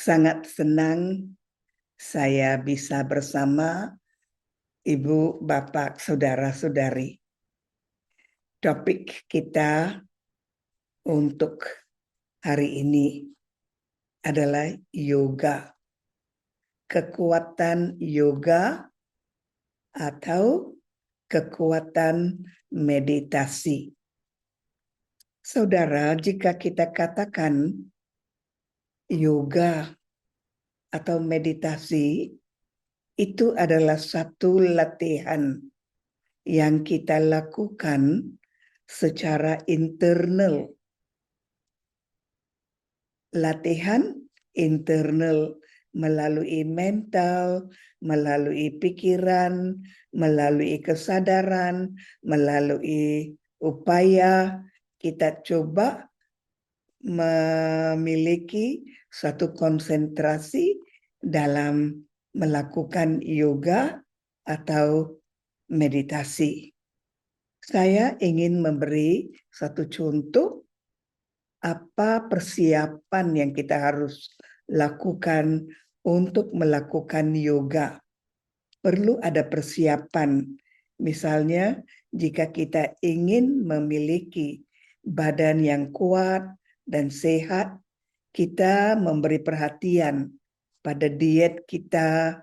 Sangat senang saya bisa bersama Ibu, Bapak, Saudara-saudari. Topik kita untuk hari ini adalah yoga. Kekuatan yoga atau kekuatan meditasi. Saudara, jika kita katakan yoga atau meditasi, itu adalah satu latihan yang kita lakukan secara internal. Latihan internal melalui mental, melalui pikiran, melalui kesadaran, melalui upaya kita coba memiliki suatu konsentrasi dalam melakukan yoga atau meditasi. Saya ingin memberi satu contoh apa persiapan yang kita harus lakukan untuk melakukan yoga. Perlu ada persiapan. Misalnya, jika kita ingin memiliki badan yang kuat dan sehat, kita memberi perhatian pada diet kita,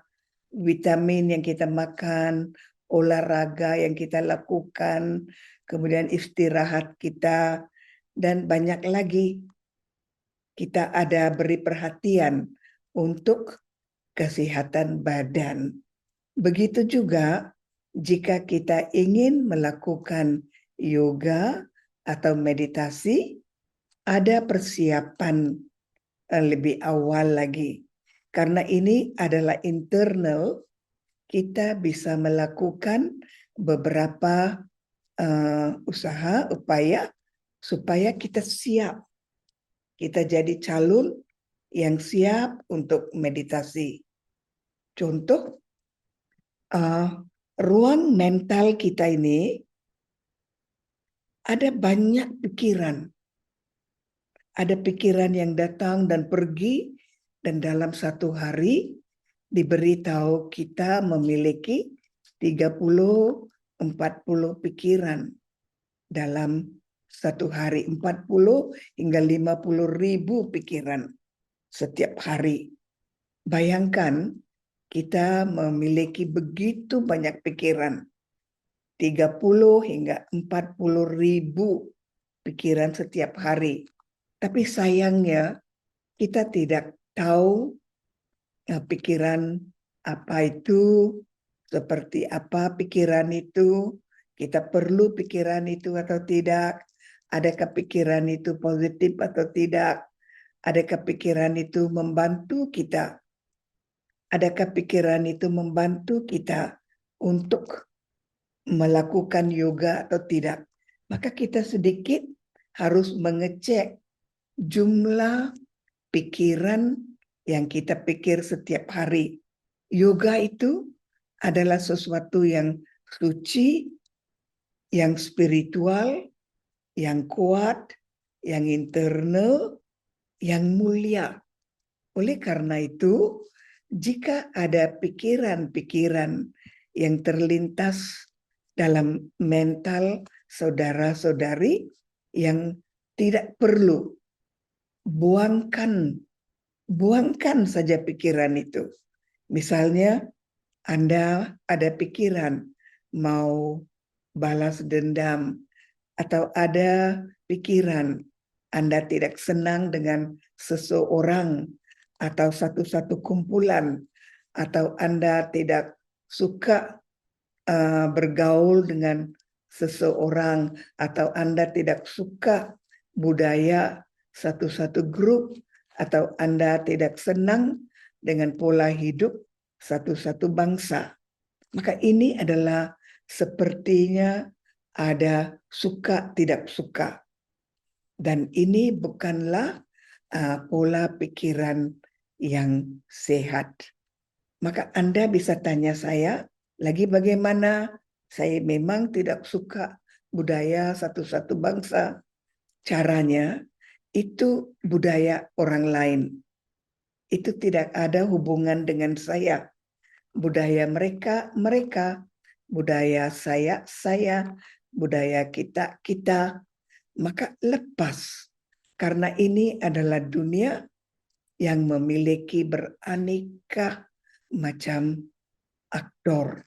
vitamin yang kita makan, olahraga yang kita lakukan, kemudian istirahat kita, dan banyak lagi. Kita ada beri perhatian untuk kesehatan badan. Begitu juga jika kita ingin melakukan yoga atau meditasi, ada persiapan lebih awal lagi. Karena ini adalah internal, kita bisa melakukan beberapa usaha, upaya, supaya kita siap. Kita jadi calon yang siap untuk meditasi. Contoh, ruang mental kita ini ada banyak pikiran. Ada pikiran yang datang dan pergi, dan dalam satu hari diberitahu kita memiliki 30-40 pikiran dalam satu hari, 40 hingga 50 ribu pikiran setiap hari. Bayangkan kita memiliki begitu banyak pikiran, 30 hingga 40 ribu pikiran setiap hari. Tapi sayangnya kita tidak tahu pikiran apa itu, seperti apa pikiran itu, kita perlu pikiran itu atau tidak, adakah pikiran itu positif atau tidak, adakah pikiran itu membantu kita, adakah pikiran itu membantu kita untuk melakukan yoga atau tidak. Maka kita sedikit harus mengecek jumlah pikiran yang kita pikir setiap hari. Yoga itu adalah sesuatu yang suci, yang spiritual, yang kuat, yang internal, yang mulia. Oleh karena itu, jika ada pikiran-pikiran yang terlintas dalam mental saudara-saudari yang tidak perlu, buangkan saja pikiran itu. Misalnya Anda ada pikiran mau balas dendam, atau ada pikiran Anda tidak senang dengan seseorang atau satu-satu kumpulan, atau Anda tidak suka bergaul dengan seseorang, atau Anda tidak suka budaya satu-satu grup, atau Anda tidak senang dengan pola hidup satu-satu bangsa. Maka ini adalah sepertinya ada suka tidak suka. Dan ini bukanlah pola pikiran yang sehat. Maka Anda bisa tanya saya, lagi bagaimana? Saya memang tidak suka budaya satu-satu bangsa. Caranya itu budaya orang lain. itu tidak ada hubungan dengan saya. Budaya mereka, mereka. Budaya saya. Budaya kita. Maka lepas. Karena ini adalah dunia yang memiliki beraneka macam aktor,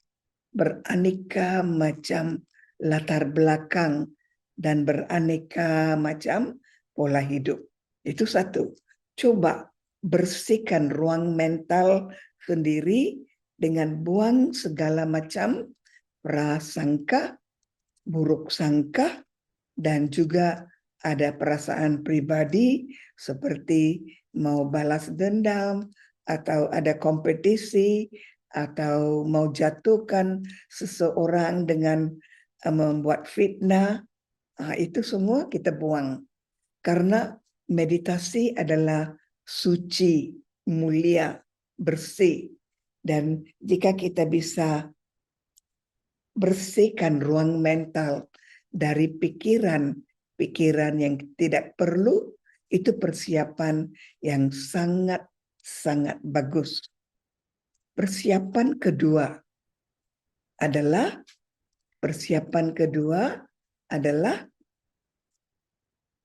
beraneka macam latar belakang, dan beraneka macam pola hidup. Itu satu. Coba bersihkan ruang mental sendiri dengan buang segala macam prasangka, buruk sangka, dan juga ada perasaan pribadi seperti mau balas dendam, atau ada kompetisi, atau mau jatuhkan seseorang dengan membuat fitnah. Itu semua kita buang. Karena meditasi adalah suci, mulia, bersih. Dan jika kita bisa bersihkan ruang mental dari pikiran yang tidak perlu, itu persiapan yang sangat bagus. Persiapan kedua adalah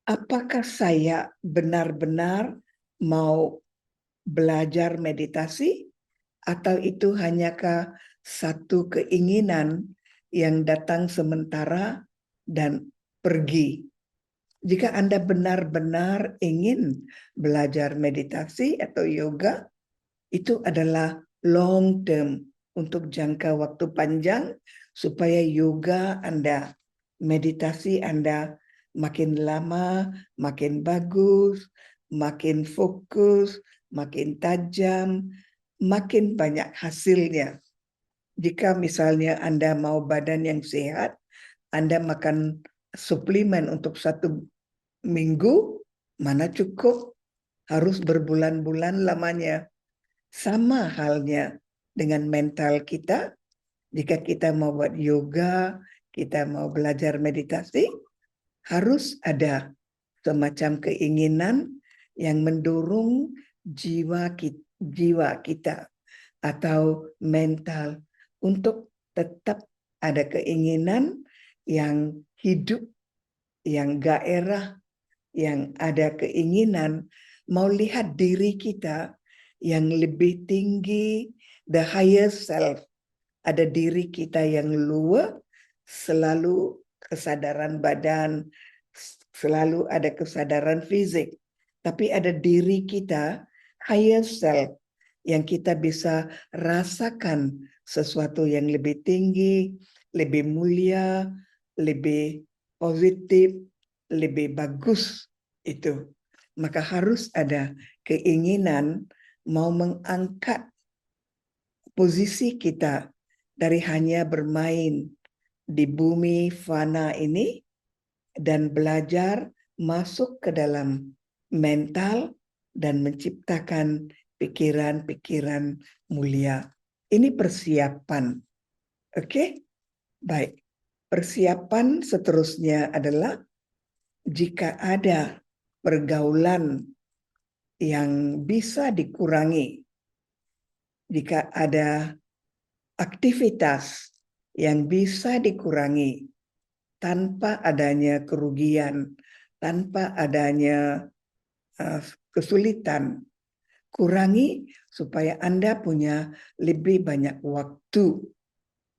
apakah saya benar-benar mau belajar meditasi, atau itu hanyakah satu keinginan yang datang sementara dan pergi. Jika Anda benar-benar ingin belajar meditasi atau yoga, itu adalah long term, untuk jangka waktu panjang, supaya yoga Anda, meditasi Anda makin lama, makin bagus, makin fokus, makin tajam, makin banyak hasilnya. Jika misalnya Anda mau badan yang sehat, Anda makan suplemen untuk 1 minggu, mana cukup, harus berbulan-bulan lamanya. Sama halnya dengan mental kita. Jika kita mau buat yoga, kita mau belajar meditasi, harus ada semacam keinginan yang mendorong jiwa kita atau mental untuk tetap ada keinginan yang hidup, yang gairah, yang ada keinginan mau lihat diri kita yang lebih tinggi, the higher self. Ada diri kita yang luar, selalu kesadaran badan, selalu ada kesadaran fisik. Tapi ada diri kita, higher self, yang kita bisa rasakan sesuatu yang lebih tinggi, lebih mulia, lebih positif, lebih bagus itu. Maka harus ada keinginan mau mengangkat posisi kita dari hanya bermain di bumi fana ini dan belajar masuk ke dalam mental dan menciptakan pikiran-pikiran mulia. Ini persiapan. Oke? Baik. Persiapan seterusnya adalah jika ada pergaulan yang bisa dikurangi, jika ada aktivitas yang bisa dikurangi tanpa adanya kerugian, tanpa adanya kesulitan, kurangi supaya Anda punya lebih banyak waktu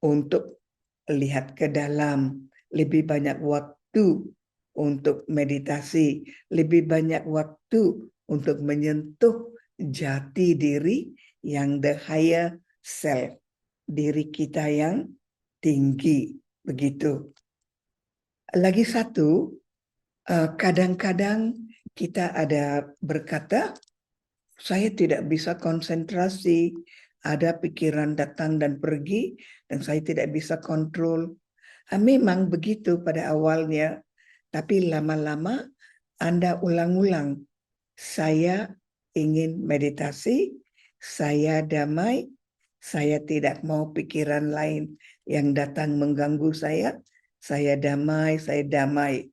untuk lihat ke dalam, lebih banyak waktu untuk meditasi, lebih banyak waktu untuk menyentuh jati diri yang the higher self, diri kita yang tinggi, begitu. Lagi satu, kadang-kadang kita ada berkata, saya tidak bisa konsentrasi, ada pikiran datang dan pergi, dan saya tidak bisa kontrol. Memang begitu pada awalnya, tapi lama-lama Anda ulang-ulang. Saya ingin meditasi, saya damai, saya tidak mau pikiran lain yang datang mengganggu saya damai.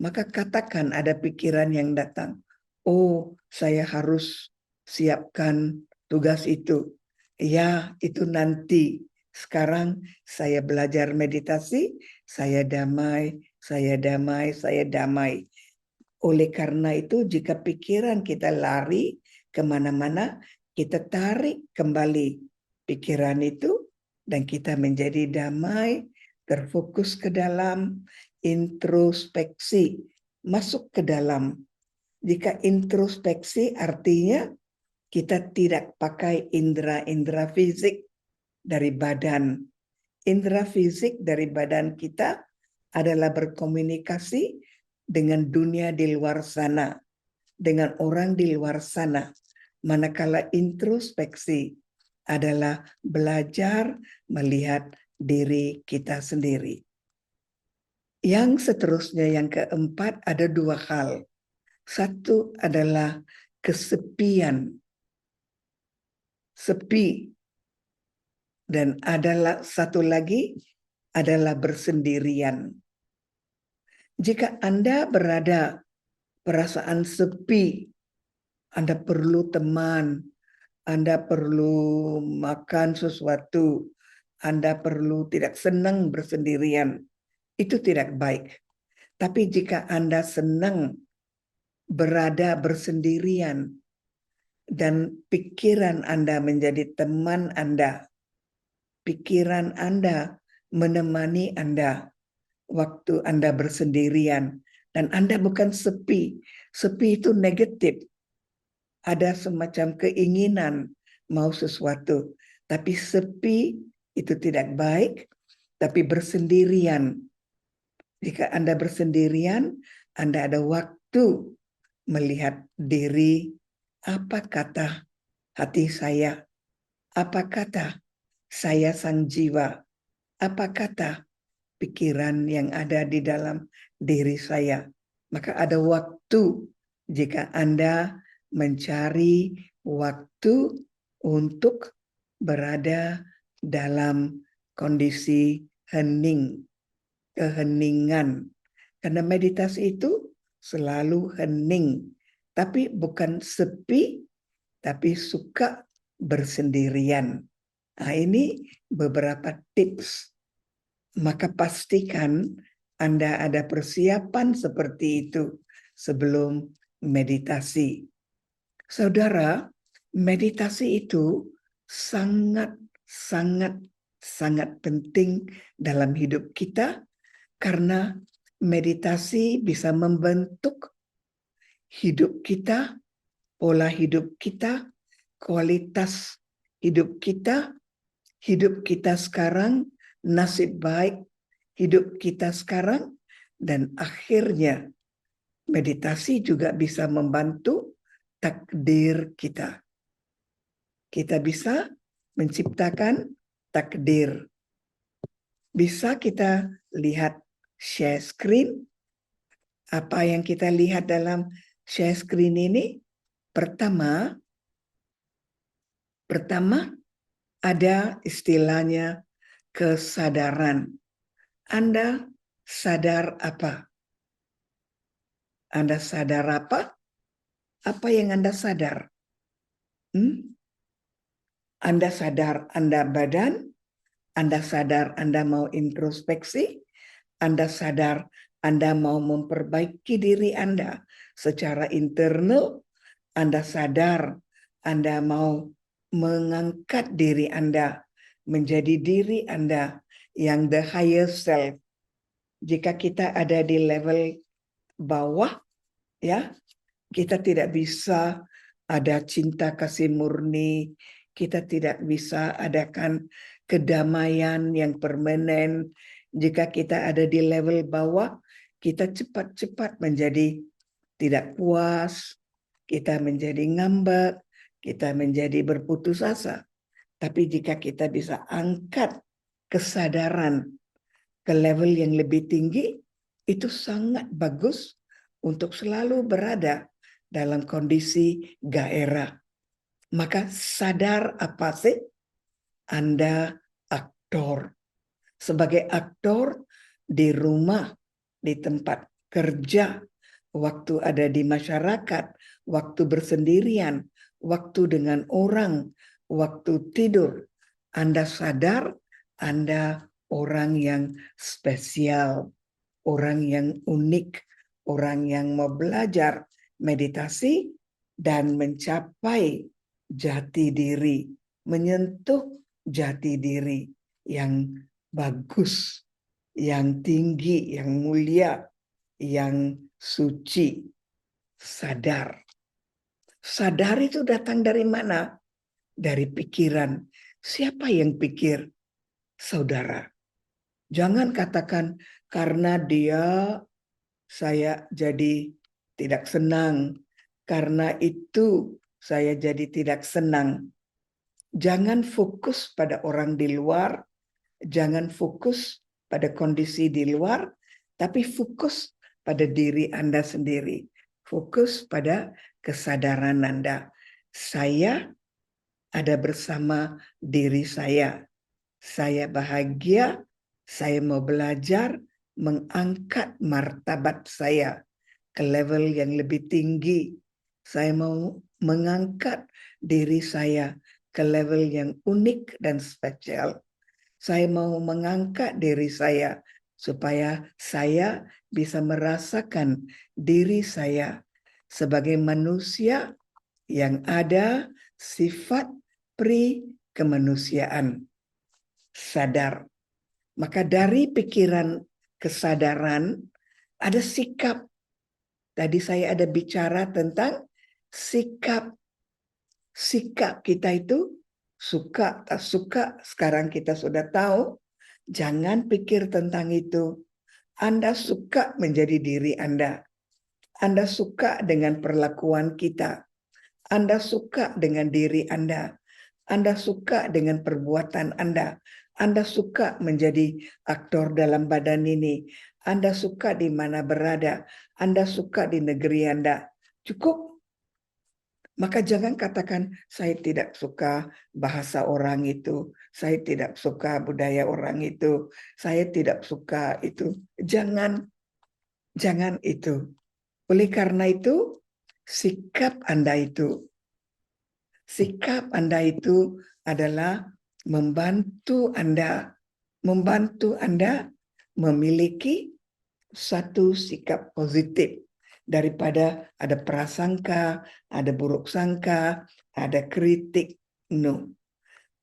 Maka katakan ada pikiran yang datang, oh saya harus siapkan tugas itu. Ya, itu nanti. Sekarang saya belajar meditasi, saya damai, saya damai, saya damai. Oleh karena itu, jika pikiran kita lari kemana-mana, kita tarik kembali pikiran itu, dan kita menjadi damai, terfokus ke dalam, introspeksi, masuk ke dalam. Jika introspeksi artinya kita tidak pakai indera-indera fisik dari badan. Indera fisik dari badan kita adalah berkomunikasi dengan dunia di luar sana, dengan orang di luar sana. Manakala introspeksi adalah belajar melihat diri kita sendiri. Yang seterusnya, yang keempat, ada dua hal. Satu adalah kesepian. Sepi. Dan adalah satu lagi adalah bersendirian. Jika Anda berada perasaan sepi, Anda perlu teman, Anda perlu makan sesuatu, Anda perlu tidak senang bersendirian. Itu tidak baik. Tapi jika Anda senang berada bersendirian dan pikiran Anda menjadi teman Anda, pikiran Anda menemani Anda waktu Anda bersendirian, dan Anda bukan sepi. Sepi itu negatif. Ada semacam keinginan mau sesuatu, tapi sepi itu tidak baik. Tapi bersendirian, jika Anda bersendirian, Anda ada waktu melihat diri. Apa kata hati saya? Apa kata saya sang jiwa? Apa kata pikiran yang ada di dalam diri saya? Maka ada waktu jika Anda mencari waktu untuk berada dalam kondisi hening, keheningan. Karena meditasi itu selalu hening, tapi bukan sepi, tapi suka bersendirian. Nah, ini beberapa tips. Maka pastikan Anda ada persiapan seperti itu sebelum meditasi. Saudara, meditasi itu sangat penting dalam hidup kita, karena meditasi bisa membentuk hidup kita, pola hidup kita, kualitas hidup kita sekarang, nasib baik hidup kita sekarang, dan akhirnya meditasi juga bisa membantu takdir kita. Kita bisa menciptakan takdir. Bisa kita lihat share screen. Apa yang kita lihat dalam share screen ini? Pertama ada istilahnya kesadaran. Anda sadar apa? Anda sadar apa? Apa yang Anda sadar? Anda sadar Anda badan? Anda sadar Anda mau introspeksi? Anda sadar Anda mau memperbaiki diri Anda secara internal? Anda sadar Anda mau mengangkat diri Anda menjadi diri Anda yang the higher self. Jika kita ada di level bawah, ya, kita tidak bisa ada cinta kasih murni, kita tidak bisa adakan kedamaian yang permanen. Jika kita ada di level bawah, kita cepat-cepat menjadi tidak puas, kita menjadi ngambek, kita menjadi berputus asa. Tapi jika kita bisa angkat kesadaran ke level yang lebih tinggi, itu sangat bagus untuk selalu berada dalam kondisi gairah. Maka sadar apa sih? Anda aktor. Sebagai aktor di rumah, di tempat kerja, waktu ada di masyarakat, waktu bersendirian, waktu dengan orang, waktu tidur. Anda sadar Anda orang yang spesial, orang yang unik, orang yang mau belajar meditasi dan mencapai jati diri, menyentuh jati diri yang bagus, yang tinggi, yang mulia, yang suci. Sadar. Sadar itu datang dari mana? Dari pikiran. Siapa yang pikir? Saudara. Jangan katakan karena saya jadi tidak senang. Karena itu saya jadi tidak senang. Jangan fokus pada orang di luar. Jangan fokus pada kondisi di luar. Tapi fokus pada diri Anda sendiri. Fokus pada kesadaran Anda. Saya ada bersama diri saya. Saya bahagia, saya mau belajar mengangkat martabat saya ke level yang lebih tinggi. Saya mau mengangkat diri saya ke level yang unik dan spesial. Saya mau mengangkat diri saya supaya saya bisa merasakan diri saya sebagai manusia yang ada sifat pri kemanusiaan. Sadar. Maka dari pikiran kesadaran ada sikap. Tadi saya ada bicara tentang sikap. Sikap kita itu suka tak suka, sekarang kita sudah tahu. Jangan pikir tentang itu. Anda suka menjadi diri Anda. Anda suka dengan perlakuan kita. Anda suka dengan diri Anda. Anda suka dengan perbuatan Anda. Anda suka menjadi aktor dalam badan ini. Anda suka di mana berada. Anda suka di negeri Anda. Cukup. Maka jangan katakan, saya tidak suka bahasa orang itu. Saya tidak suka budaya orang itu. Saya tidak suka itu. Jangan itu. Oleh karena itu, sikap Anda itu adalah membantu Anda memiliki satu sikap positif daripada ada prasangka, ada buruk sangka, ada kritik. No.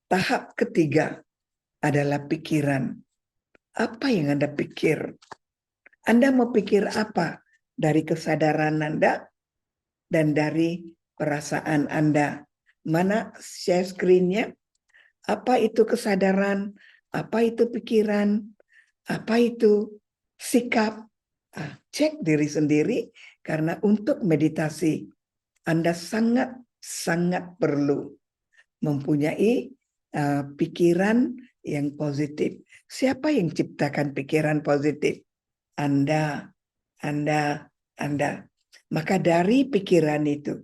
Tahap ketiga adalah pikiran. Apa yang Anda pikir? Anda mau pikir apa dari kesadaran Anda dan dari perasaan Anda? Mana share screen-nya? Apa itu kesadaran? Apa itu pikiran? Apa itu sikap? Cek diri sendiri, karena untuk meditasi Anda sangat perlu mempunyai pikiran yang positif. Siapa yang ciptakan pikiran positif? Anda. Maka dari pikiran itu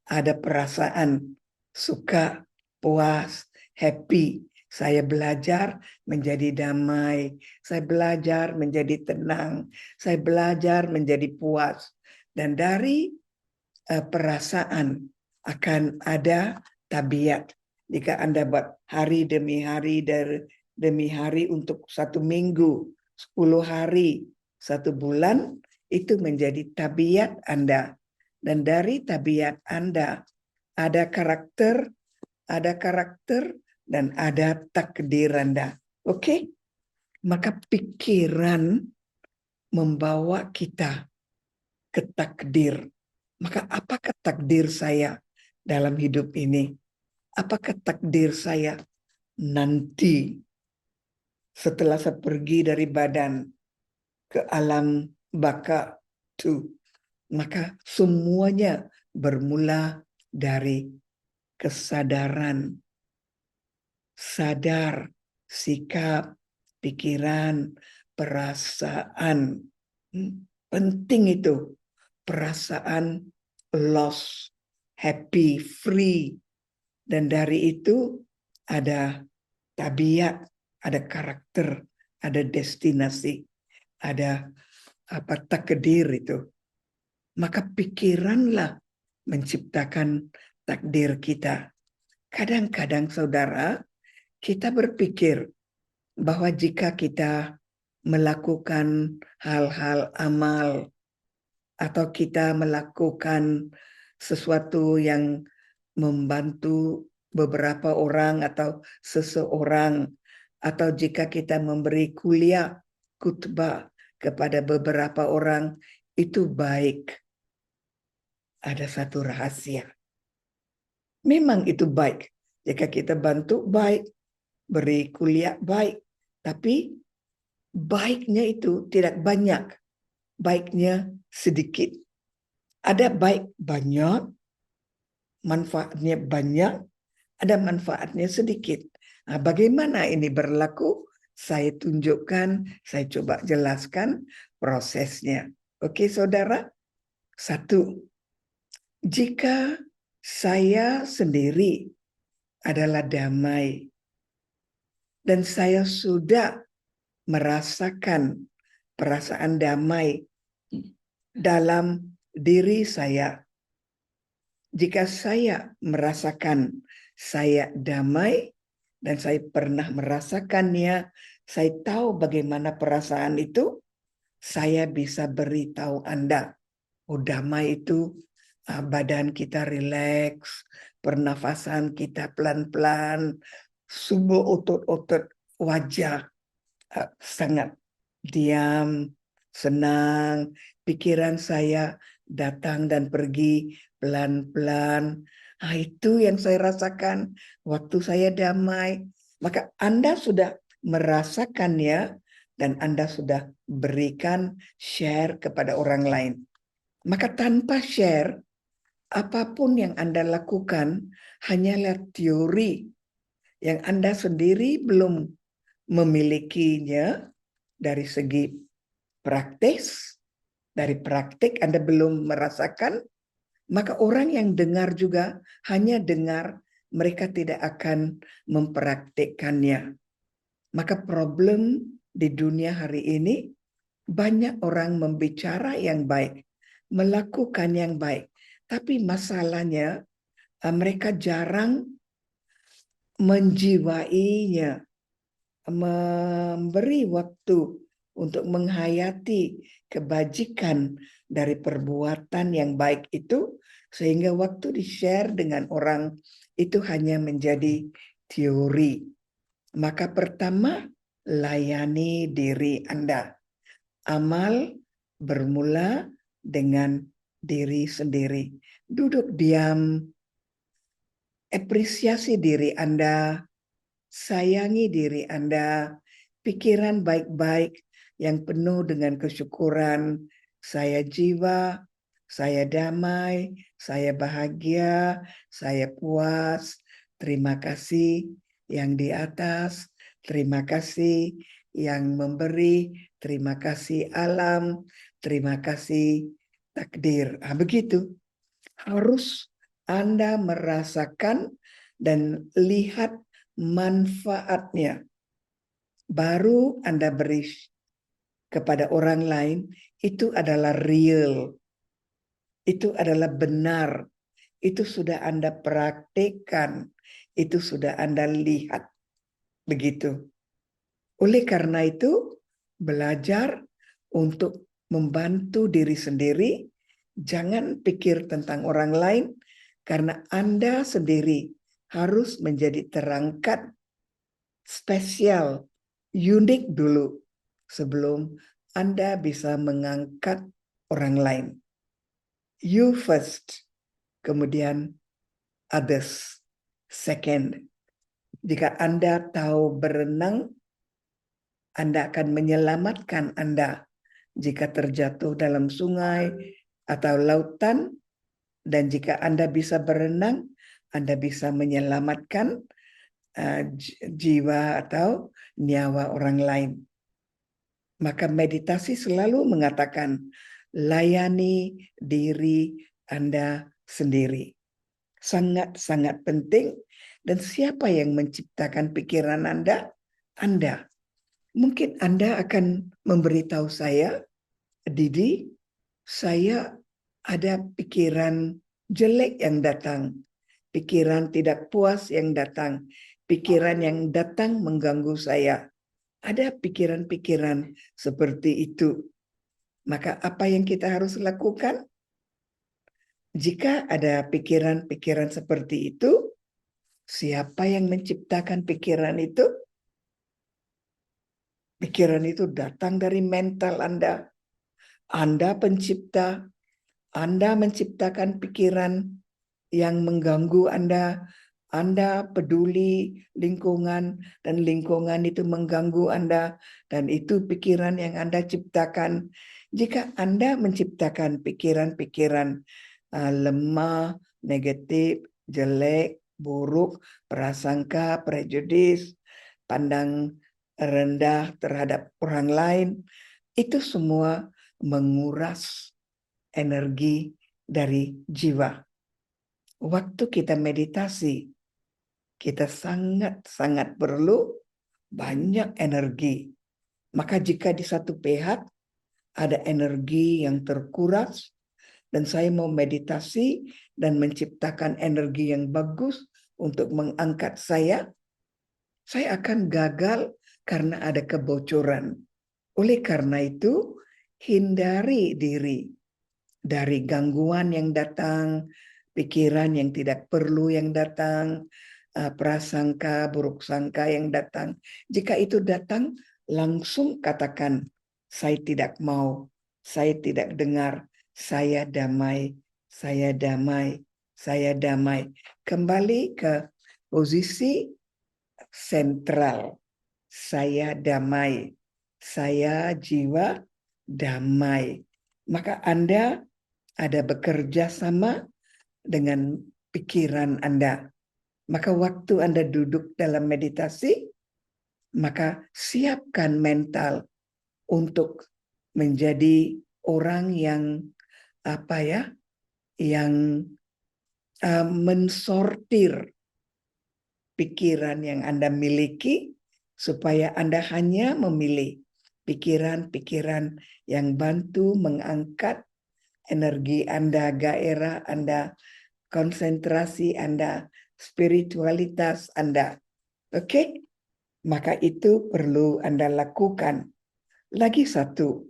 ada perasaan suka, puas, happy. Saya belajar menjadi damai. Saya belajar menjadi tenang. Saya belajar menjadi puas. Dan dari perasaan akan ada tabiat. Jika Anda buat hari demi hari untuk 1 minggu, 10 hari, 1 bulan, itu menjadi tabiat Anda. Dan dari tabiat Anda ada karakter dan ada takdir Anda. Oke? Maka pikiran membawa kita ke takdir. Maka apakah takdir saya dalam hidup ini? Apakah takdir saya nanti setelah saya pergi dari badan ke alam baka tu? Maka semuanya bermula dari kesadaran. Sadar, sikap, pikiran, perasaan. Penting itu. Perasaan loss, happy, free. Dan dari itu ada tabiat, ada karakter, ada destinasi, ada takdir itu. Maka pikiranlah menciptakan takdir kita. Kadang-kadang saudara, kita berpikir bahwa jika kita melakukan hal-hal amal atau kita melakukan sesuatu yang membantu beberapa orang atau seseorang, atau jika kita memberi kuliah khutbah kepada beberapa orang, itu baik. Ada satu rahasia. Memang itu baik. Jika kita bantu, baik. Beri kuliah, baik. Tapi baiknya itu tidak banyak. Baiknya sedikit. Ada baik banyak, manfaatnya banyak, ada manfaatnya sedikit. Nah, bagaimana ini berlaku? Saya tunjukkan, saya coba jelaskan prosesnya. Oke, saudara. Satu, jika saya sendiri adalah damai dan saya sudah merasakan perasaan damai dalam diri saya. Jika saya merasakan saya damai dan saya pernah merasakannya, saya tahu bagaimana perasaan itu, saya bisa beritahu Anda, oh damai itu badan kita rileks, pernafasan kita pelan-pelan, semua otot-otot wajah sangat diam, senang, pikiran saya datang dan pergi pelan-pelan. Nah, itu yang saya rasakan waktu saya damai. Maka Anda sudah merasakannya dan Anda sudah berikan share kepada orang lain. Maka tanpa share, apapun yang Anda lakukan hanyalah teori yang Anda sendiri belum memilikinya dari segi praktis, dari praktik Anda belum merasakan, maka orang yang dengar juga hanya dengar, mereka tidak akan mempraktikkannya. Maka problem di dunia hari ini, banyak orang membicara yang baik, melakukan yang baik, tapi masalahnya mereka jarang menjiwainya, memberi waktu untuk menghayati kebajikan dari perbuatan yang baik itu, sehingga waktu di-share dengan orang itu hanya menjadi teori. Maka pertama, layani diri Anda. Amal bermula dengan diri sendiri. Duduk diam, apresiasi diri Anda, sayangi diri Anda, pikiran baik-baik yang penuh dengan kesyukuran. Saya jiwa, saya damai, saya bahagia, saya puas. Terima kasih yang di atas, terima kasih yang memberi, terima kasih alam, terima kasih takdir. Nah, begitu. Harus Anda merasakan dan lihat manfaatnya. Baru Anda beri kepada orang lain, itu adalah real. Itu adalah benar. Itu sudah Anda praktekkan. Itu sudah Anda lihat. Begitu. Oleh karena itu, belajar untuk membantu diri sendiri. Jangan pikir tentang orang lain, karena Anda sendiri harus menjadi terangkat, spesial, unik dulu sebelum Anda bisa mengangkat orang lain. You first, kemudian others second. Jika Anda tahu berenang, Anda akan menyelamatkan Anda jika terjatuh dalam sungai atau lautan, dan jika Anda bisa berenang, Anda bisa menyelamatkan jiwa atau nyawa orang lain. Maka meditasi selalu mengatakan, layani diri Anda sendiri. Sangat-sangat penting. Dan siapa yang menciptakan pikiran Anda? Anda. Mungkin Anda akan memberitahu saya, Didi, saya ada pikiran jelek yang datang. pikiran tidak puas yang datang, pikiran yang datang mengganggu saya. Ada pikiran-pikiran seperti itu. Maka apa yang kita harus lakukan? Jika ada pikiran-pikiran seperti itu, siapa yang menciptakan pikiran itu? Pikiran itu datang dari mental Anda. Anda pencipta, Anda menciptakan pikiran yang mengganggu Anda peduli lingkungan dan lingkungan itu mengganggu Anda dan itu pikiran yang Anda ciptakan. Jika Anda menciptakan pikiran-pikiran lemah, negatif, jelek, buruk, prasangka, prejudis, pandang rendah terhadap orang lain, itu semua menguras energi dari jiwa. Waktu kita meditasi, kita sangat-sangat perlu banyak energi. Maka jika di satu pihak ada energi yang terkuras, dan saya mau meditasi dan menciptakan energi yang bagus untuk mengangkat saya akan gagal karena ada kebocoran. Oleh karena itu, hindari diri dari gangguan yang datang, pikiran yang tidak perlu yang datang, prasangka, buruk sangka yang datang. Jika itu datang, langsung katakan, saya tidak mau, saya tidak dengar, saya damai, saya damai, saya damai. Kembali ke posisi sentral. Saya damai, saya jiwa damai. Maka Anda ada bekerja sama dengan pikiran Anda. Maka waktu Anda duduk dalam meditasi, maka siapkan mental untuk menjadi orang yang yang mensortir pikiran yang Anda miliki supaya Anda hanya memilih pikiran-pikiran yang bantu mengangkat energi Anda, gairah Anda, konsentrasi Anda, spiritualitas Anda. Oke? Maka itu perlu Anda lakukan. Lagi satu,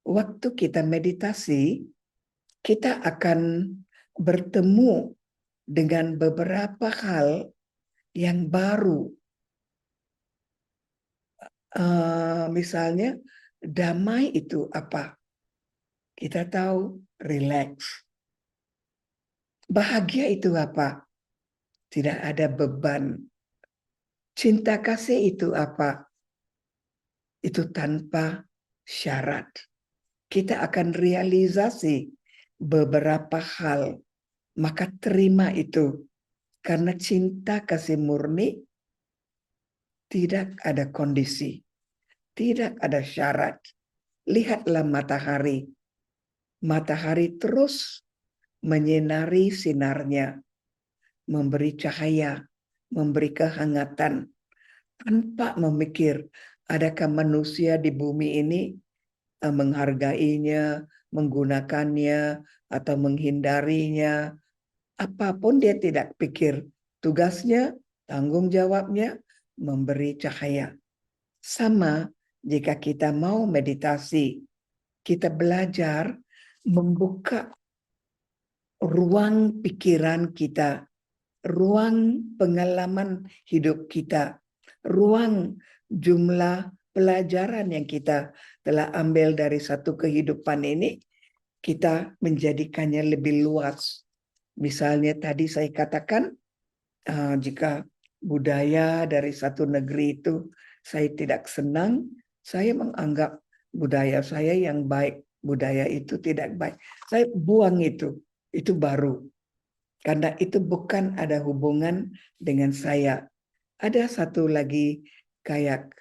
waktu kita meditasi, kita akan bertemu dengan beberapa hal yang baru. Misalnya, damai itu apa? Kita tahu, relax. Bahagia itu apa? Tidak ada beban. Cinta kasih itu apa? Itu tanpa syarat. Kita akan realisasi beberapa hal. Maka terima itu. Karena cinta kasih murni tidak ada kondisi. Tidak ada syarat. Lihatlah matahari. Matahari terus menyinari sinarnya, memberi cahaya, memberi kehangatan, tanpa memikir adakah manusia di bumi ini menghargainya, menggunakannya, atau menghindarinya. Apapun dia tidak pikir. Tugasnya, tanggung jawabnya, memberi cahaya. Sama jika kita mau meditasi, kita belajar membuka ruang pikiran kita, ruang pengalaman hidup kita, ruang jumlah pelajaran yang kita telah ambil dari satu kehidupan ini, kita menjadikannya lebih luas. Misalnya tadi saya katakan, jika budaya dari satu negeri itu saya tidak senang, saya menganggap budaya saya yang baik, budaya itu tidak baik. Saya buang itu baru. Karena itu bukan ada hubungan dengan saya. Ada satu lagi kayak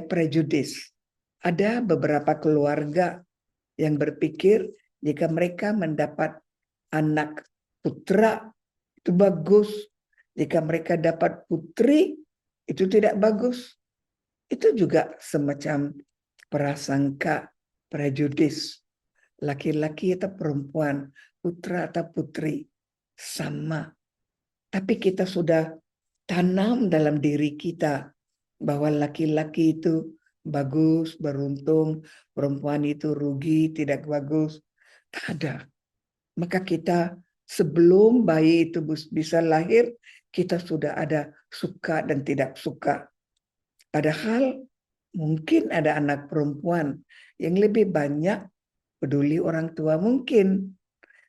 prejudis. Ada beberapa keluarga yang berpikir jika mereka mendapat anak putra itu bagus. Jika mereka dapat putri itu tidak bagus. Itu juga semacam prasangka, prejudis. Laki-laki atau perempuan, putra atau putri, sama. Tapi kita sudah tanam dalam diri kita bahwa laki-laki itu bagus, beruntung, perempuan itu rugi, tidak bagus. Tak ada. Maka kita sebelum bayi itu bisa lahir, kita sudah ada suka dan tidak suka. Padahal mungkin ada anak perempuan yang lebih banyak peduli orang tua mungkin.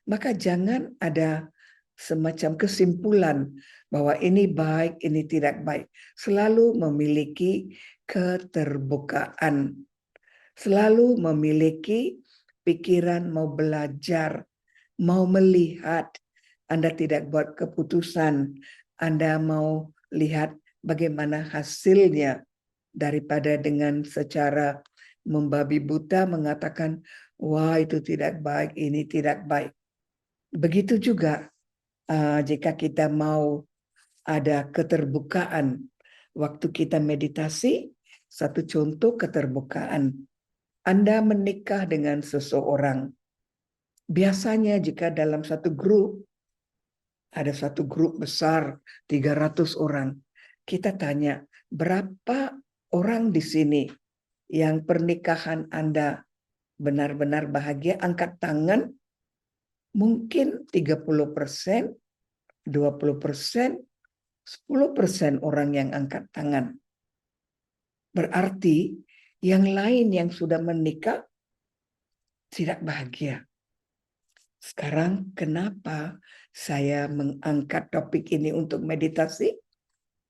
Maka jangan ada semacam kesimpulan bahwa ini baik, ini tidak baik. Selalu memiliki keterbukaan. Selalu memiliki pikiran mau belajar, mau melihat. Anda tidak buat keputusan. Anda mau lihat bagaimana hasilnya daripada dengan secara membabi buta mengatakan, wah itu tidak baik, ini tidak baik. Begitu juga jika kita mau ada keterbukaan. Waktu kita meditasi, satu contoh keterbukaan. Anda menikah dengan seseorang. Biasanya jika dalam satu grup, ada satu grup besar, 300 orang. Kita tanya, berapa orang di sini yang pernikahan Anda benar-benar bahagia? Angkat tangan. Mungkin 30%, 20%, 10% orang yang angkat tangan. Berarti yang lain yang sudah menikah tidak bahagia. Sekarang kenapa saya mengangkat topik ini untuk meditasi?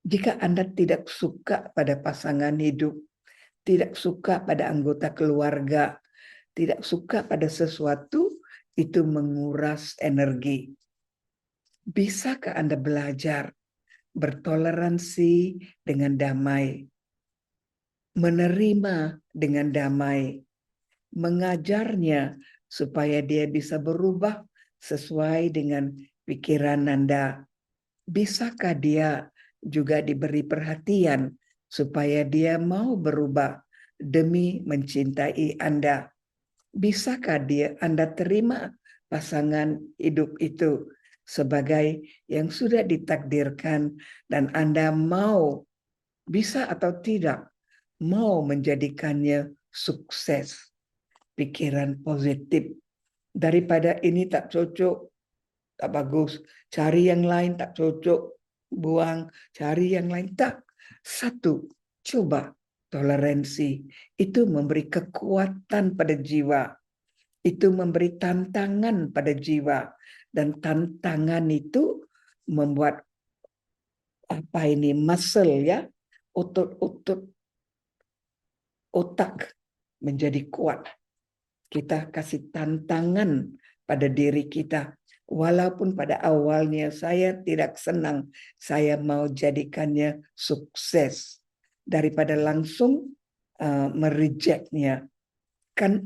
Jika Anda tidak suka pada pasangan hidup, tidak suka pada anggota keluarga, tidak suka pada sesuatu, itu menguras energi. Bisakah Anda belajar bertoleransi dengan damai, menerima dengan damai, mengajarnya supaya dia bisa berubah sesuai dengan pikiran Anda? Bisakah dia juga diberi perhatian supaya dia mau berubah demi mencintai Anda? Bisakah Anda terima pasangan hidup itu sebagai yang sudah ditakdirkan dan Anda mau, bisa atau tidak, mau menjadikannya sukses? Pikiran positif. Daripada ini tak cocok, tak bagus, cari yang lain, tak cocok, buang, cari yang lain. Tak. Satu, coba toleransi. Itu memberi kekuatan pada jiwa. Itu memberi tantangan pada jiwa. Dan tantangan itu membuat muscle ya, otot-otot otak menjadi kuat. Kita kasih tantangan pada diri kita. Walaupun pada awalnya saya tidak senang, saya mau jadikannya sukses daripada langsung merejectnya.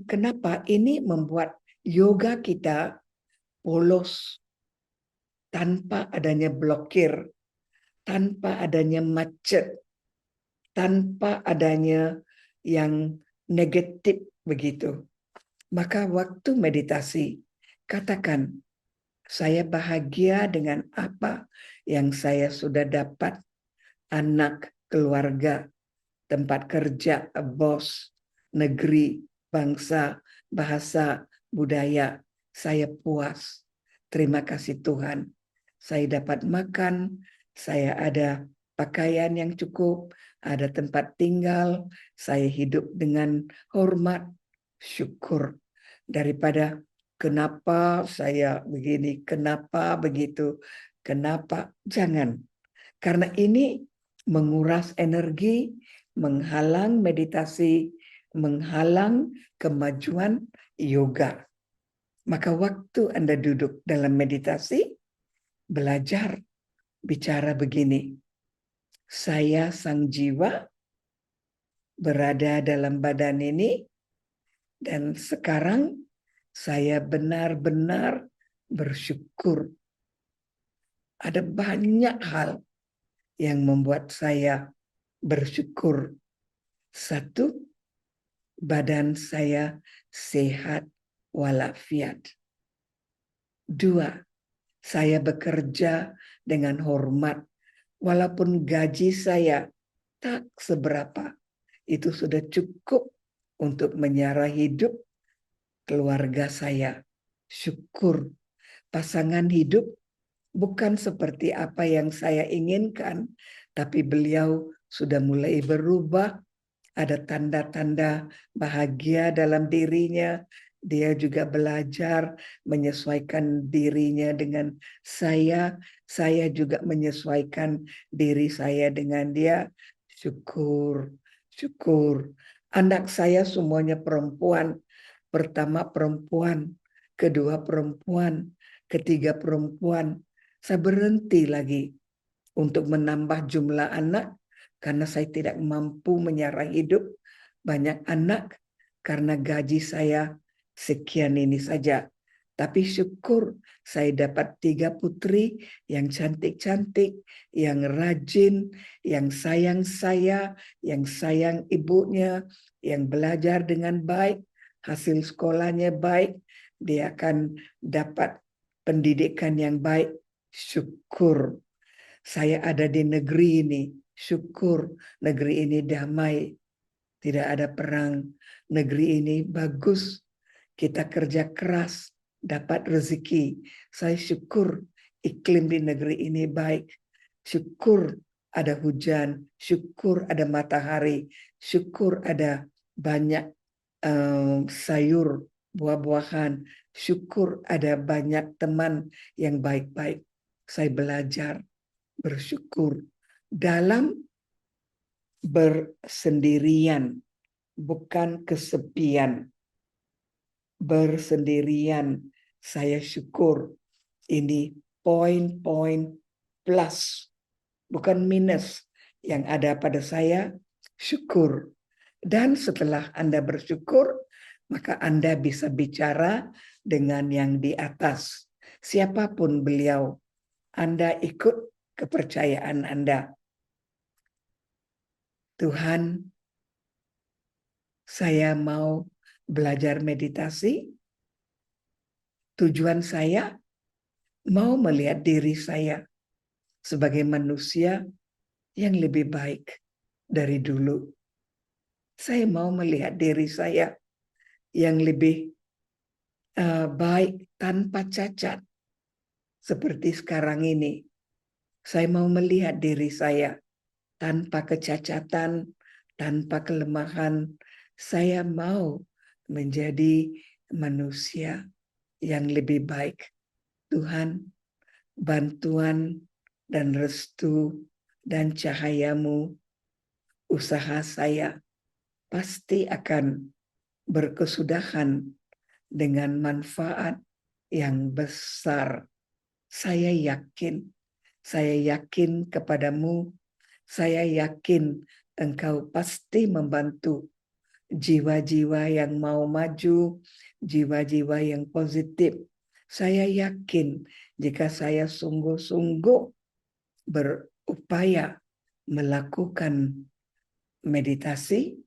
Kenapa? Ini membuat yoga kita polos tanpa adanya blokir, tanpa adanya macet, tanpa adanya yang negatif begitu. Maka waktu meditasi, katakan, saya bahagia dengan apa yang saya sudah dapat, anak, keluarga, tempat kerja, bos, negeri, bangsa, bahasa, budaya. Saya puas. Terima kasih Tuhan. Saya dapat makan, saya ada pakaian yang cukup, ada tempat tinggal, saya hidup dengan hormat, syukur. Daripada kenapa saya begini, kenapa begitu, kenapa, jangan. Karena ini menguras energi, menghalang meditasi, menghalang kemajuan yoga. Maka waktu Anda duduk dalam meditasi, belajar bicara begini. Saya sang jiwa berada dalam badan ini dan sekarang saya benar-benar bersyukur. Ada banyak hal yang membuat saya bersyukur. Satu, badan saya sehat walafiat. Dua, saya bekerja dengan hormat. Walaupun gaji saya tak seberapa, itu sudah cukup untuk menyara hidup keluarga saya. Syukur pasangan hidup bukan seperti apa yang saya inginkan, tapi beliau sudah mulai berubah. Ada tanda-tanda bahagia dalam dirinya. Dia juga belajar menyesuaikan dirinya dengan saya. Saya juga menyesuaikan diri saya dengan dia. Syukur, syukur. Anak saya semuanya perempuan. Pertama perempuan, kedua perempuan, ketiga perempuan. Saya berhenti lagi untuk menambah jumlah anak karena saya tidak mampu menyara hidup banyak anak karena gaji saya sekian ini saja. Tapi syukur saya dapat 3 putri yang cantik-cantik, yang rajin, yang sayang saya, yang sayang ibunya, yang belajar dengan baik, hasil sekolahnya baik, dia akan dapat pendidikan yang baik. Syukur saya ada di negeri ini. Syukur negeri ini damai. Tidak ada perang. Negeri ini bagus. Kita kerja keras. Dapat rezeki. Saya syukur iklim di negeri ini baik. Syukur ada hujan. Syukur ada matahari. Syukur ada banyak sayur, buah-buahan. Syukur ada banyak teman yang baik-baik. Saya belajar bersyukur dalam bersendirian, bukan kesepian. Bersendirian, saya syukur. Ini poin-poin plus, bukan minus yang ada pada saya. Syukur. Dan setelah Anda bersyukur, maka Anda bisa bicara dengan yang di atas. Siapapun beliau, Anda ikut kepercayaan Anda. Tuhan, saya mau belajar meditasi. Tujuan saya mau melihat diri saya sebagai manusia yang lebih baik dari dulu. Saya mau melihat diri saya yang lebih baik tanpa cacat. Seperti sekarang ini. Saya mau melihat diri saya tanpa kecacatan, tanpa kelemahan. Saya mau menjadi manusia yang lebih baik. Tuhan, bantuan dan restu dan cahayamu, usaha saya pasti akan berkesudahan dengan manfaat yang besar. Saya yakin kepadamu, saya yakin Engkau pasti membantu jiwa-jiwa yang mau maju, jiwa-jiwa yang positif. Saya yakin jika saya sungguh-sungguh berupaya melakukan meditasi,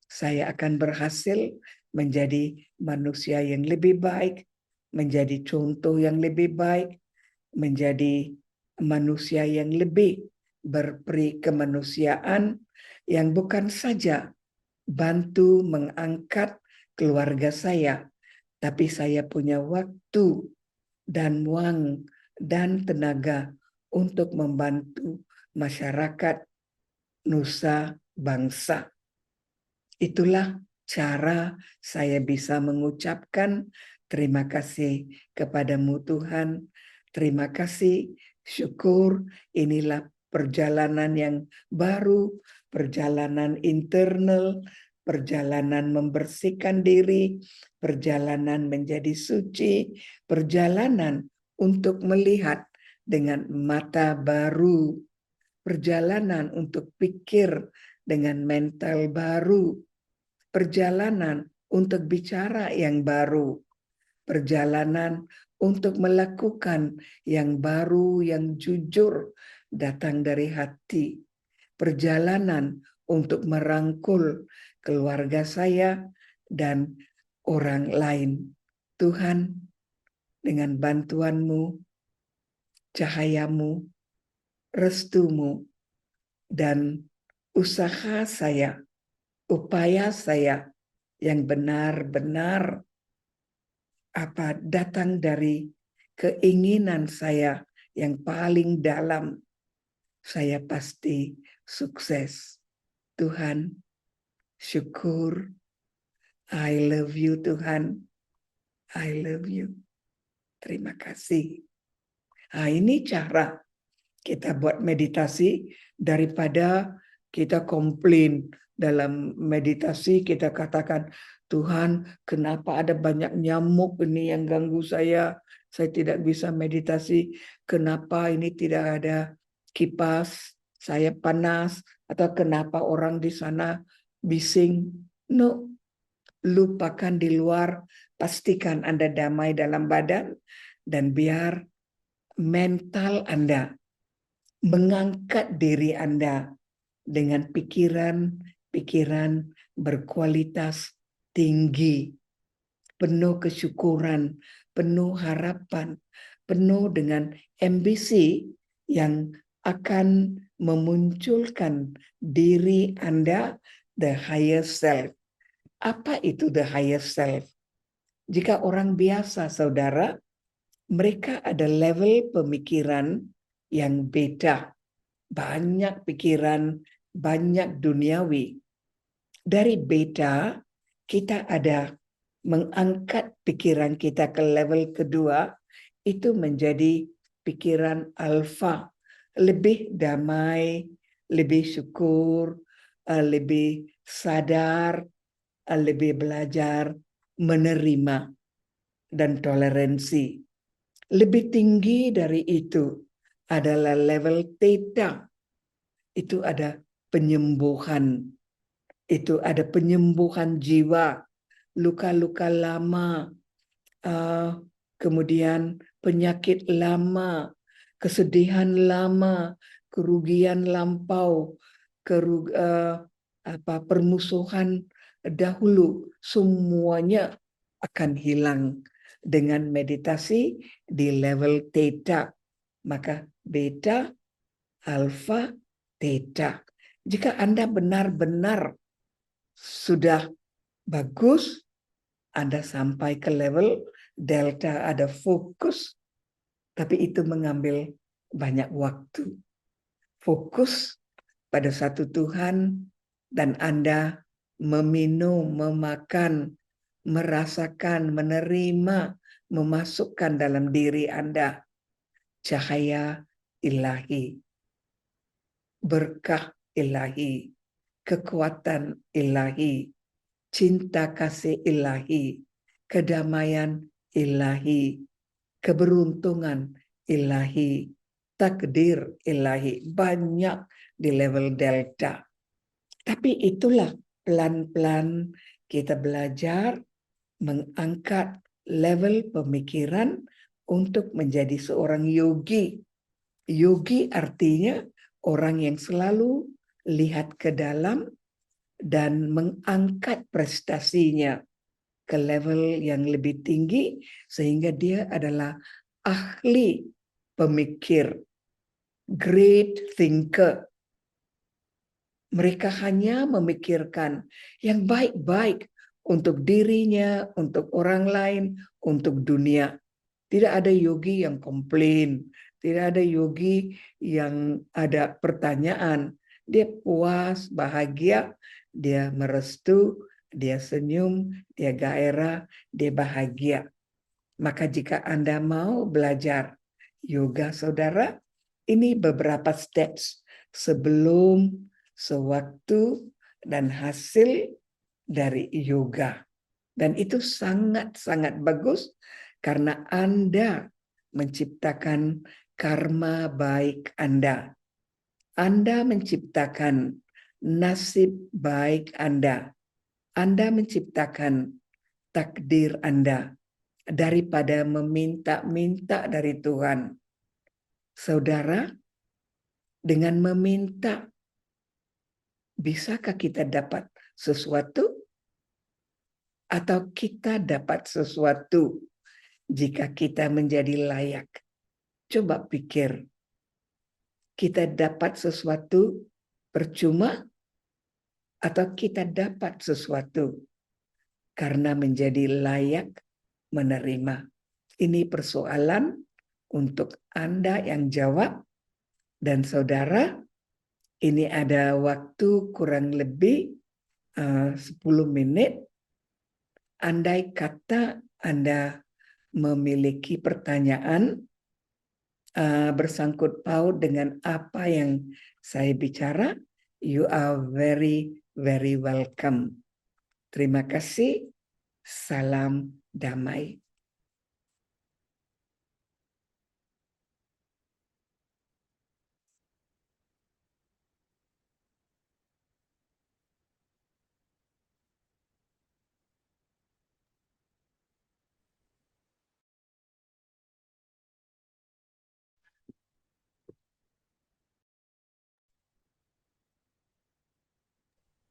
saya akan berhasil menjadi manusia yang lebih baik, menjadi contoh yang lebih baik, menjadi manusia yang lebih berperi kemanusiaan, yang bukan saja bantu mengangkat keluarga saya, tapi saya punya waktu dan uang dan tenaga untuk membantu masyarakat nusa bangsa. Itulah cara saya bisa mengucapkan terima kasih kepadamu Tuhan. Terima kasih, syukur. Inilah perjalanan yang baru, perjalanan internal, perjalanan membersihkan diri, perjalanan menjadi suci, perjalanan untuk melihat dengan mata baru, perjalanan untuk pikir dengan mental baru, perjalanan untuk bicara yang baru, perjalanan untuk melakukan yang baru, yang jujur, datang dari hati, perjalanan untuk merangkul keluarga saya dan orang lain. Tuhan, dengan bantuanmu, cahayamu, restumu, dan usaha saya, upaya saya yang benar-benar datang dari keinginan saya yang paling dalam, saya pasti sukses. Tuhan, syukur. I love you Tuhan. I love you. Terima kasih. Nah, ini cara kita buat meditasi daripada kita komplain dalam meditasi, kita katakan, Tuhan, kenapa ada banyak nyamuk ini yang ganggu saya tidak bisa meditasi, kenapa ini tidak ada kipas, saya panas, atau kenapa orang di sana bising. No, lupakan di luar, pastikan Anda damai dalam badan, dan biar mental Anda mengangkat diri Anda dengan pikiran-pikiran berkualitas tinggi, penuh kesyukuran, penuh harapan, penuh dengan ambisi yang akan memunculkan diri Anda, the higher self. Apa itu the higher self? Jika orang biasa, saudara, mereka ada level pemikiran yang beda. Banyak pikiran, banyak duniawi. Dari beta, kita ada mengangkat pikiran kita ke level kedua, itu menjadi pikiran alfa, lebih damai, lebih syukur, lebih sadar, lebih belajar menerima dan toleransi. Lebih tinggi dari itu adalah level theta. Itu ada penyembuhan. Itu ada penyembuhan jiwa, luka-luka lama, kemudian penyakit lama, kesedihan lama, kerugian lampau, permusuhan dahulu, semuanya akan hilang dengan meditasi di level theta. Maka beta, alfa, theta. Jika Anda benar-benar sudah bagus, Anda sampai ke level delta, ada fokus, tapi itu mengambil banyak waktu. Fokus pada satu Tuhan, dan Anda meminum, memakan, merasakan, menerima, memasukkan dalam diri Anda cahaya ilahi, berkah ilahi, kekuatan ilahi, cinta kasih ilahi, kedamaian ilahi, keberuntungan ilahi, takdir ilahi, banyak di level delta. Tapi itulah pelan-pelan kita belajar mengangkat level pemikiran untuk menjadi seorang yogi. Yogi artinya orang yang selalu lihat ke dalam dan mengangkat prestasinya ke level yang lebih tinggi, sehingga dia adalah ahli pemikir, great thinker. Mereka hanya memikirkan yang baik-baik untuk dirinya, untuk orang lain, untuk dunia. Tidak ada yogi yang komplain, tidak ada yogi yang ada pertanyaan. Dia puas, bahagia, dia merestu, dia senyum, dia gairah, dia bahagia. Maka jika Anda mau belajar yoga, saudara, ini beberapa steps sebelum, sewaktu, dan hasil dari yoga. Dan itu sangat-sangat bagus karena Anda menciptakan karma baik Anda. Anda menciptakan nasib baik Anda. Anda menciptakan takdir Anda daripada meminta-minta dari Tuhan. Saudara, dengan meminta, bisakah kita dapat sesuatu? Atau kita dapat sesuatu jika kita menjadi layak? Coba pikir. kita dapat sesuatu percuma atau kita dapat sesuatu karena menjadi layak menerima. Ini persoalan untuk Anda yang jawab, dan saudara, ini ada waktu kurang lebih 10 menit. Andai kata Anda memiliki pertanyaan bersangkut paut dengan apa yang saya bicara, you are very, very welcome. Terima kasih. Salam damai.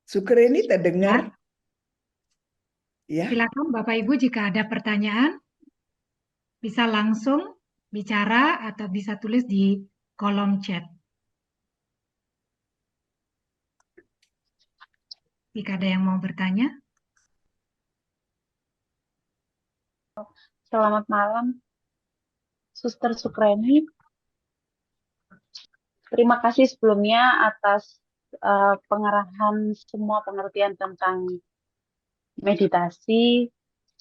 Sukreni terdengar? Ya. Silakan Bapak Ibu jika ada pertanyaan bisa langsung bicara atau bisa tulis di kolom chat. Jika ada yang mau bertanya. Selamat malam, Suster Sukreni. Terima kasih sebelumnya atas pengarahan semua pengertian tentang meditasi.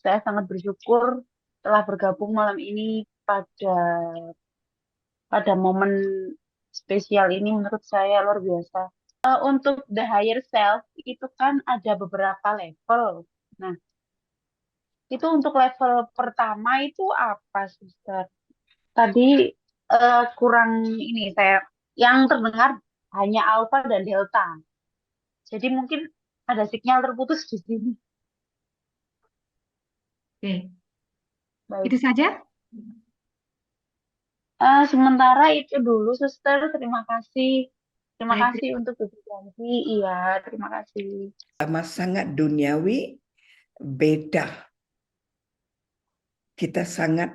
Saya sangat bersyukur telah bergabung malam ini pada momen spesial ini. Menurut saya luar biasa. Untuk the higher self itu kan ada beberapa level. Nah, itu untuk level pertama itu apa, Suster? Tadi kurang ini saya yang terdengar hanya alfa dan delta. Jadi mungkin ada sinyal terputus di sini. Oke, Baik. itu saja. Sementara itu dulu, Suster. Terima kasih. Terima Baik, kasih untuk berbagi. Iya, terima kasih. Sama sangat duniawi, beda. Kita sangat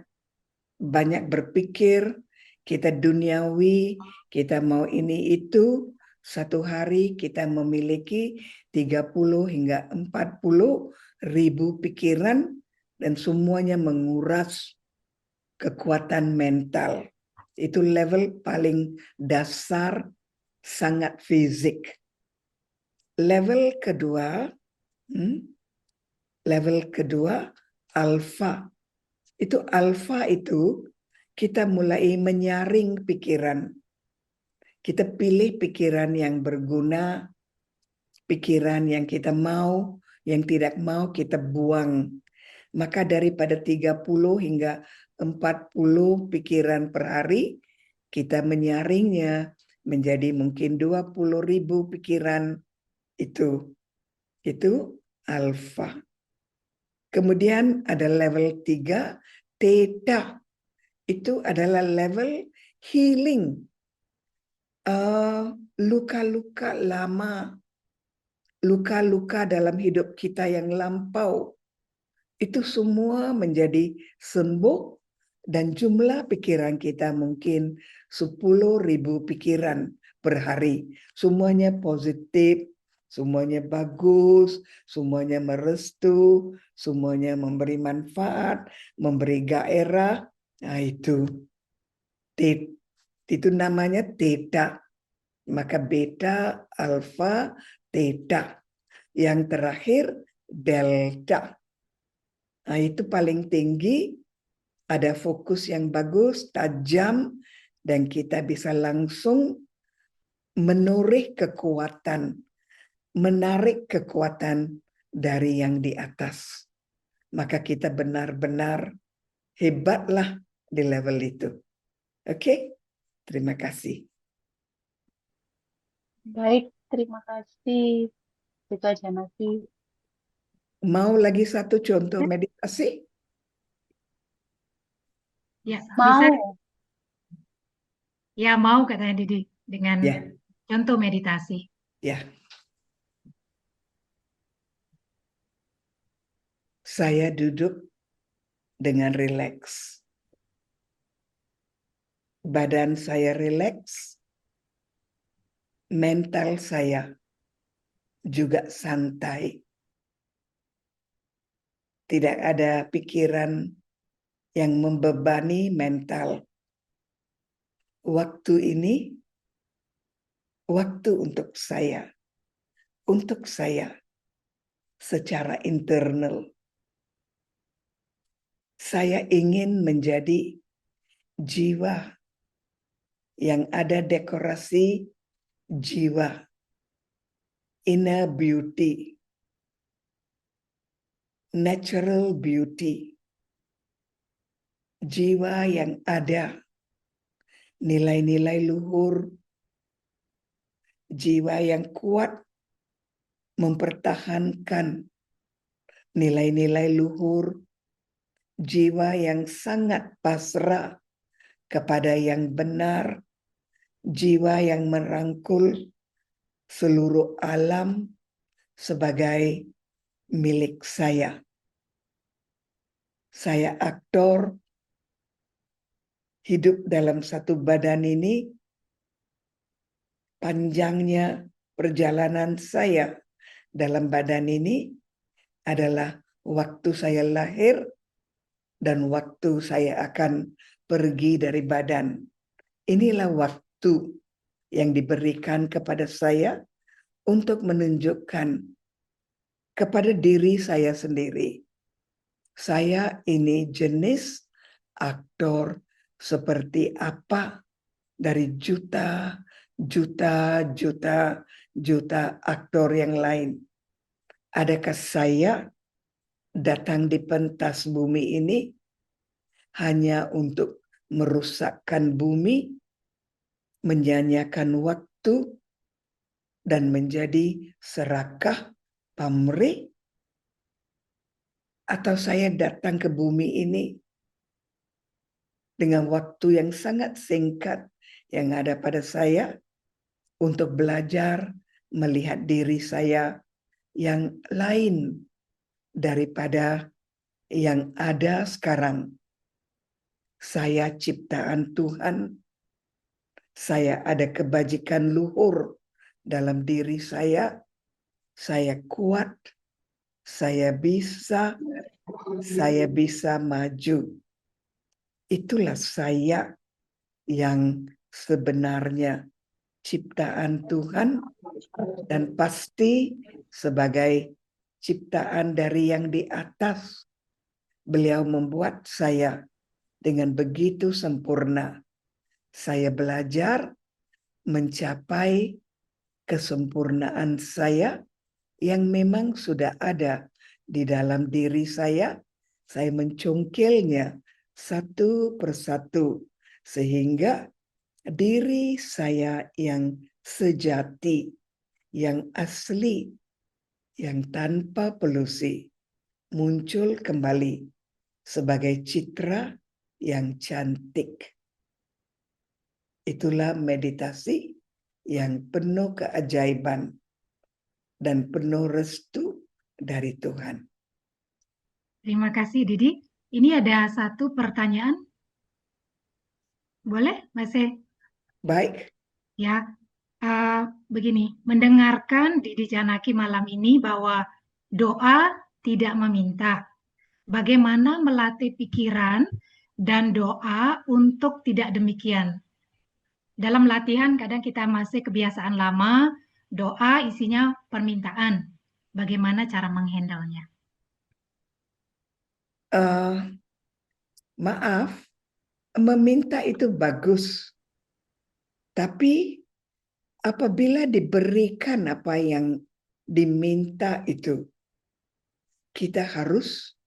banyak berpikir, kita duniawi, kita mau ini itu. Satu hari kita memiliki 30 hingga 40 ribu pikiran dan semuanya menguras kekuatan mental. Itu level paling dasar, sangat fisik. Level kedua, alfa. Itu alfa itu kita mulai menyaring pikiran. Kita pilih pikiran yang berguna, pikiran yang kita mau, yang tidak mau kita buang. Maka daripada 30 hingga 40 pikiran per hari, kita menyaringnya menjadi mungkin 20 ribu pikiran itu. Itu alfa. Kemudian ada level 3, theta. Itu adalah level healing. Luka-luka lama, luka-luka dalam hidup kita yang lampau, itu semua menjadi sembuh dan jumlah pikiran kita mungkin 10 ribu pikiran per hari. Semuanya positif, semuanya bagus, semuanya merestu, semuanya memberi manfaat, memberi gairah. Nah itu namanya theta. Maka beta, alfa, theta. Yang terakhir delta. Nah, itu paling tinggi, ada fokus yang bagus, tajam, dan kita bisa langsung menarik kekuatan dari yang di atas. Maka kita benar-benar hebatlah di level itu. Oke? Terima kasih. Baik, terima kasih. Itu aja nanti. Mau lagi satu contoh meditasi? Ya, bisa. Mau. Ya, mau katanya Didi dengan Ya, contoh meditasi. ya. Saya duduk dengan rileks. Badan saya rileks, mental saya juga santai. Tidak ada pikiran yang membebani mental. Waktu ini, waktu untuk saya secara internal. Saya ingin menjadi jiwa yang ada dekorasi jiwa, inner beauty, natural beauty, jiwa yang ada nilai-nilai luhur, jiwa yang kuat mempertahankan nilai-nilai luhur, jiwa yang sangat pasrah kepada yang benar, jiwa yang merangkul seluruh alam sebagai milik saya. Saya aktor hidup dalam satu badan ini. Panjangnya perjalanan saya dalam badan ini adalah waktu saya lahir dan waktu saya akan pergi dari badan. Inilah waktu yang diberikan kepada saya untuk menunjukkan kepada diri saya sendiri. Saya ini jenis aktor seperti apa dari juta aktor yang lain. Adakah saya datang di pentas bumi ini hanya untuk merusakkan bumi, menyanyiakan waktu, dan menjadi serakah, pamrih? Atau saya datang ke bumi ini dengan waktu yang sangat singkat yang ada pada saya untuk belajar melihat diri saya yang lain daripada yang ada sekarang. Saya ciptaan Tuhan. Saya ada kebajikan luhur dalam diri saya. Saya kuat. Saya bisa maju. Itulah saya yang sebenarnya ciptaan Tuhan dan pasti sebagai ciptaan dari yang di atas. Beliau membuat saya dengan begitu sempurna. Saya belajar mencapai kesempurnaan saya yang memang sudah ada di dalam diri saya. Saya mencungkilnya satu persatu sehingga diri saya yang sejati, yang asli, yang tanpa polusi muncul kembali sebagai citra yang cantik. Itulah meditasi yang penuh keajaiban dan penuh restu dari Tuhan. Terima kasih, Didi. Ini ada satu pertanyaan. Boleh, Mas? Baik, Ya, begini, mendengarkan Didi Janaki malam ini bahwa doa tidak meminta. Bagaimana melatih pikiran dan doa untuk tidak demikian? Dalam latihan kadang kita masih kebiasaan lama, doa isinya permintaan. Bagaimana cara menghandle-nya? Maaf, meminta itu bagus. Tapi apabila diberikan apa yang diminta itu, kita harus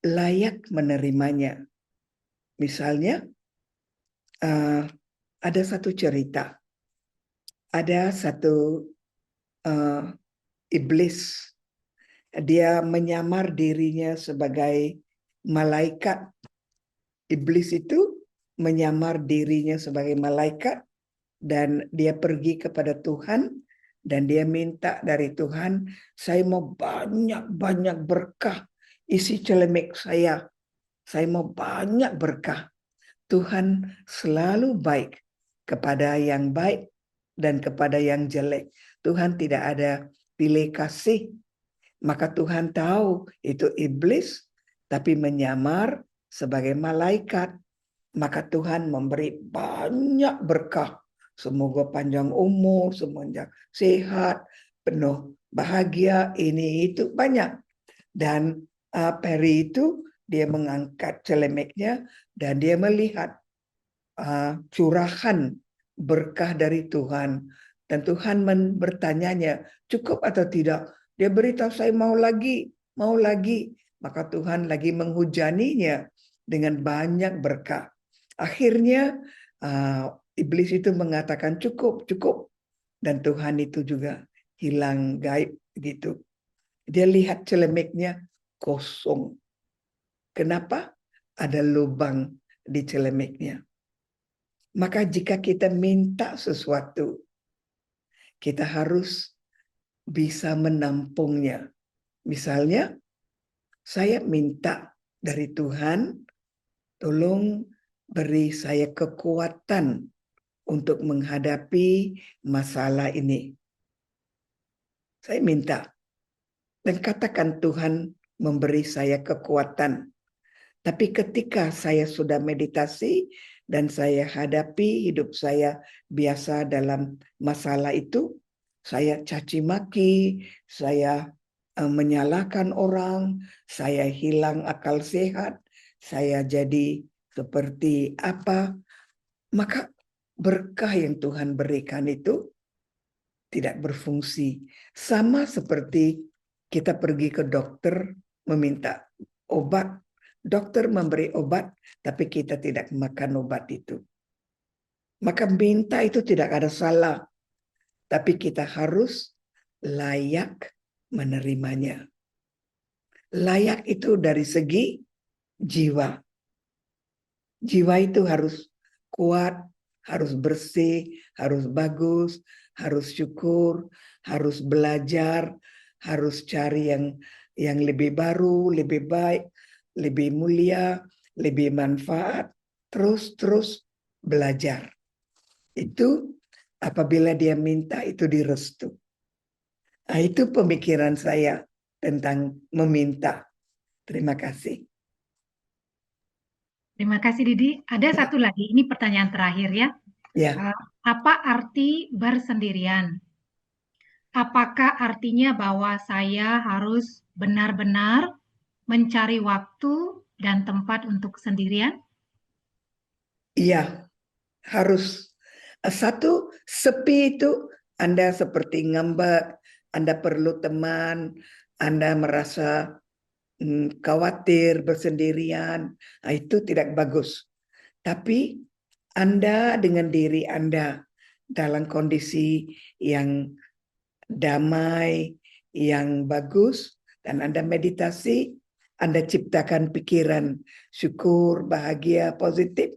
layak menerimanya. Misalnya, ada satu cerita. Ada satu iblis. Dia menyamar dirinya sebagai malaikat. Iblis itu menyamar dirinya sebagai malaikat dan dia pergi kepada Tuhan dan dia minta dari Tuhan, saya mau banyak-banyak berkah isi celemek saya. Saya mau banyak berkah. Tuhan selalu baik kepada yang baik dan kepada yang jelek. Tuhan tidak ada pilih kasih. Maka Tuhan tahu itu iblis, tapi menyamar sebagai malaikat. Maka Tuhan memberi banyak berkah. Semoga panjang umur, semoga sehat, penuh bahagia, ini itu banyak. Dan Peri itu dia mengangkat celemiknya dan dia melihat curahan berkah dari Tuhan. Dan Tuhan bertanyanya, cukup atau tidak? Dia beritahu, saya mau lagi, mau lagi. Maka Tuhan lagi menghujaninya dengan banyak berkah. Akhirnya iblis itu mengatakan cukup, cukup. Dan Tuhan itu juga hilang gaib gitu. Dia lihat celemiknya kosong. Kenapa? Ada lubang di celemiknya. Maka jika kita minta sesuatu, kita harus bisa menampungnya. Misalnya, saya minta dari Tuhan, tolong beri saya kekuatan untuk menghadapi masalah ini. Saya minta. Dan katakan Tuhan memberi saya kekuatan. Tapi ketika saya sudah meditasi dan saya hadapi hidup saya biasa dalam masalah itu, saya caci maki, saya menyalahkan orang, saya hilang akal sehat, saya jadi seperti apa, maka berkah yang Tuhan berikan itu tidak berfungsi. Sama seperti kita pergi ke dokter meminta obat, dokter memberi obat, tapi kita tidak makan obat itu. Maka minta itu tidak ada salah, tapi kita harus layak menerimanya. Layak itu dari segi jiwa. Jiwa itu harus kuat, harus bersih, harus bagus, harus syukur, harus belajar, harus cari yang lebih baru, lebih baik, lebih mulia, lebih manfaat, terus belajar. Itu apabila dia minta itu direstu. Nah, itu pemikiran saya tentang meminta. Terima kasih. Terima kasih Didi. Ada satu lagi, ini pertanyaan terakhir ya. Ya, Apa arti bersendirian? Apakah artinya bahwa saya harus benar-benar mencari waktu dan tempat untuk sendirian? iya, harus. Satu, sepi itu Anda seperti ngambek, Anda perlu teman, Anda merasa khawatir, bersendirian, nah, itu tidak bagus. Tapi Anda dengan diri Anda dalam kondisi yang damai, yang bagus, dan Anda meditasi, Anda ciptakan pikiran syukur, bahagia, positif,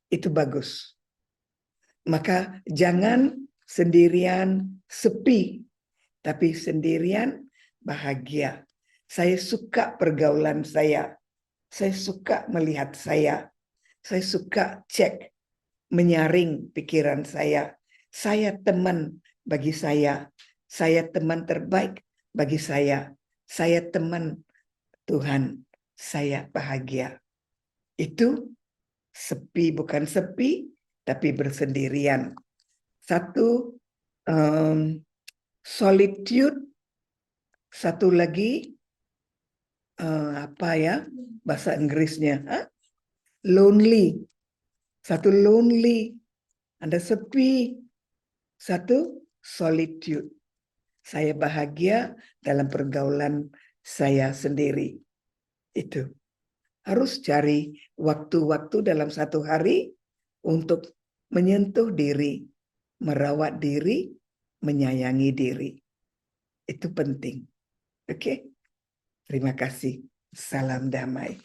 itu bagus. Maka jangan sendirian sepi, tapi sendirian bahagia. Saya suka pergaulan saya suka melihat saya suka cek, menyaring pikiran saya teman bagi saya teman terbaik bagi saya teman Tuhan, saya bahagia. Itu sepi, bukan sepi, tapi bersendirian. Satu, solitude. Satu lagi, apa ya bahasa Inggrisnya? Lonely. Satu lonely, Anda sepi. Satu solitude. Saya bahagia dalam pergaulan saya sendiri. Itu. Harus cari waktu-waktu dalam satu hari untuk menyentuh diri, merawat diri, menyayangi diri. Itu penting. Oke? Terima kasih. Salam damai.